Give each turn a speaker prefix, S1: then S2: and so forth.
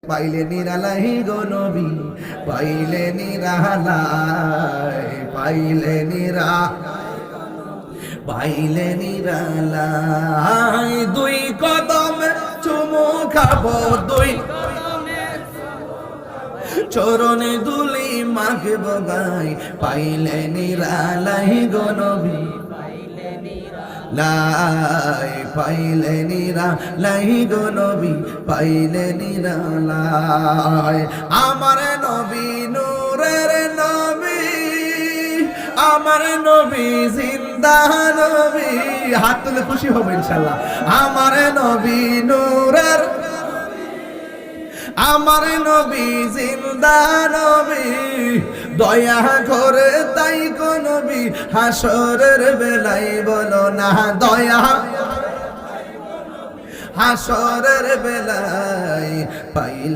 S1: পাইলে নিরালাই গো নবী, পাইলে নিরালাই, পাইলে পাইলে নিরালাই। দুই কদমে চুমু খাবো, দুই চরণে দুলি মাখবো গাই, পাইলে নিরালাই গো নবী, লাই, পাইলে নিরালাই গো নবী, পাইলে নিরালাই। আমার নবী নূরের নবী, আমার নবী জিন্দা নবী, হাত তুলে খুশি হবে ইনশাআল্লাহ। আমার নবী নূরের, আমার নবী জিন্দা নবী, দয়া করে তাই গো নবী হাসরের বেলায় বলো না দয়া, হাসরের বেলায় পাইলে